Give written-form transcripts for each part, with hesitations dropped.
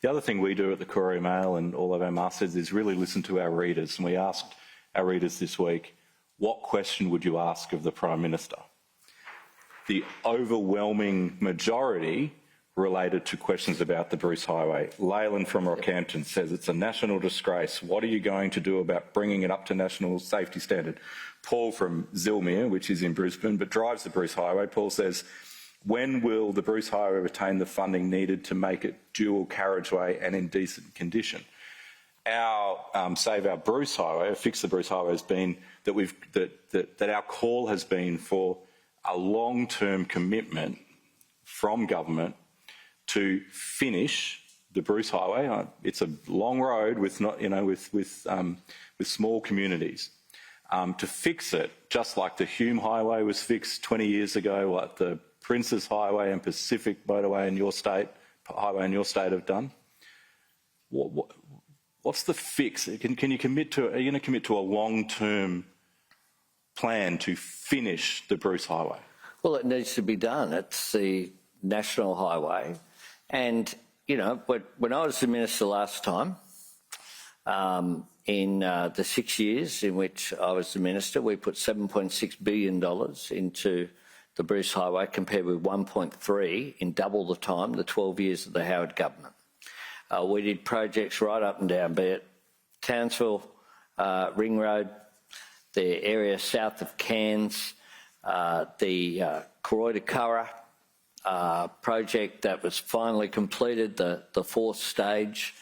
The other thing we do at the Courier Mail and all of our mastheads is really listen to our readers. And we asked our readers this week, what question would you ask of the Prime Minister? The overwhelming majority related to questions about the Bruce Highway. Leyland from Rockhampton says it's a national disgrace. What are you going to do about bringing it up to national safety standard? Paul from Zilmere, which is in Brisbane, but drives the Bruce Highway, Paul says, when will the Bruce Highway retain the funding needed to make it dual carriageway and in decent condition? Our Save Our Bruce Highway, Fix the Bruce Highway, has been that our call has been for a long-term commitment from government to finish the Bruce Highway. It's a long road with small communities. To fix it, just like the Hume Highway was fixed 20 years ago, like the Princes Highway and Pacific Motorway in your state, highway in your state have done. What's the fix? Can you commit to? Are you going to commit to a long-term plan to finish the Bruce Highway? Well, it needs to be done. It's the national highway, and you know, when I was the minister last time, in the 6 years in which I was the minister, we put $7.6 billion into the Bruce Highway, compared with 1.3 in double the time, the 12 years of the Howard government. We did projects right up and down, be it Townsville Ring Road, the area south of Cairns, the Koroita project that was finally completed, the fourth stage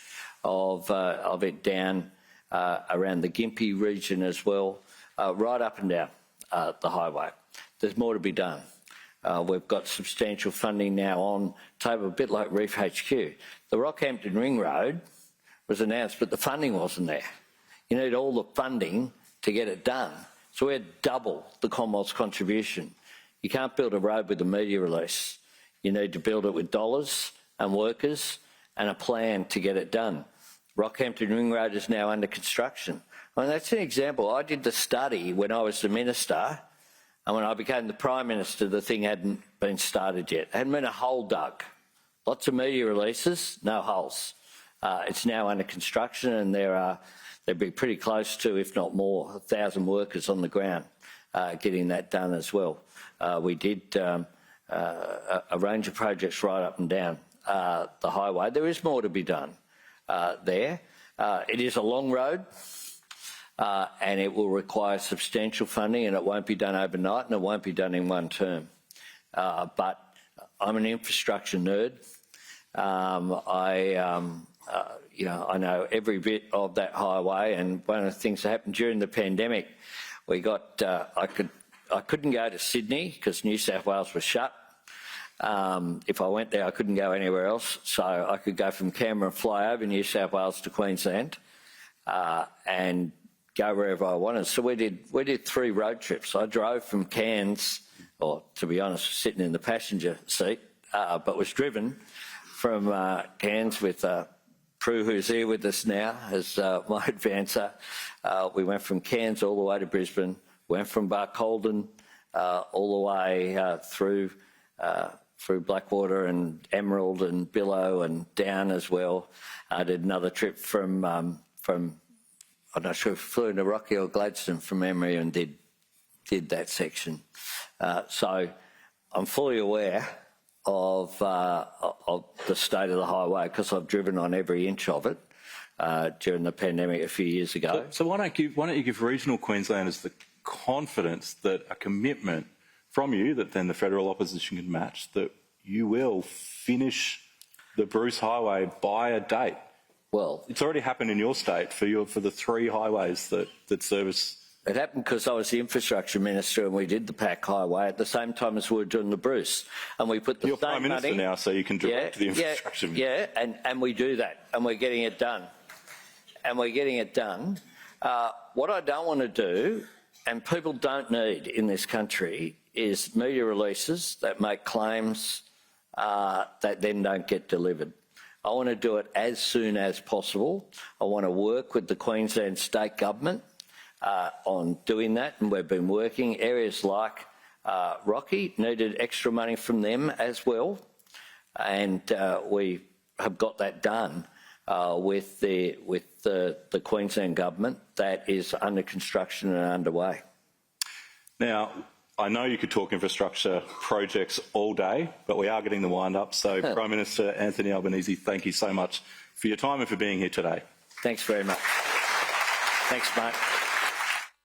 of it down around the Gympie region as well, right up and down the highway. There's more to be done. We've got substantial funding now on table, a bit like Reef HQ. The Rockhampton Ring Road was announced, but the funding wasn't there. You need all the funding to get it done. So we had double the Commonwealth's contribution. You can't build a road with a media release. You need to build it with dollars and workers and a plan to get it done. Rockhampton Ring Road is now under construction. I mean, that's an example. I did the study when I was the minister, and when I became the Prime Minister, the thing hadn't been started yet. Hadn't been a hole dug. Lots of media releases, no holes. It's now under construction, and they'd be pretty close to, if not more, 1,000 workers on the ground getting that done as well. We did a range of projects right up and down the highway. There is more to be done there. It is a long road. And it will require substantial funding, and it won't be done overnight, and it won't be done in one term. But I'm an infrastructure nerd. I know every bit of that highway, and one of the things that happened during the pandemic, we got I couldn't go to Sydney because New South Wales was shut. If I went there, I couldn't go anywhere else, so I could go from Canberra and fly over New South Wales to Queensland, and go wherever I wanted. So we did 3 road trips. I drove from Cairns, or to be honest, sitting in the passenger seat, but was driven from Cairns with Prue, who's here with us now as my advancer. We went from Cairns all the way to Brisbane, went from Barcaldine all the way through Blackwater and Emerald and Billow and down as well. I did another trip from I'm not sure if we flew into Rocky or Gladstone from memory and did that section. So I'm fully aware of the state of the highway because I've driven on every inch of it during the pandemic a few years ago. So why don't you give regional Queenslanders the confidence that a commitment from you that then the federal opposition can match, that you will finish the Bruce Highway by a date? Well, it's already happened in your state for the 3 highways that service. It happened because I was the infrastructure minister and we did the PAC highway at the same time as we were doing the Bruce, and we put the You're Prime Minister now, so you can direct the infrastructure minister. Yeah, and we do that, and we're getting it done. What I don't want to do, and people don't need in this country, is media releases that make claims that then don't get delivered. I want to do it as soon as possible. I want to work with the Queensland State Government on doing that, and we've been working. Areas like Rocky needed extra money from them as well, and we have got that done. with the Queensland government that is under construction and underway. Now, I know you could talk infrastructure projects all day, but we are getting the wind up. So, Prime Minister Anthony Albanese, thank you so much for your time and for being here today. Thanks very much. Thanks, Mark.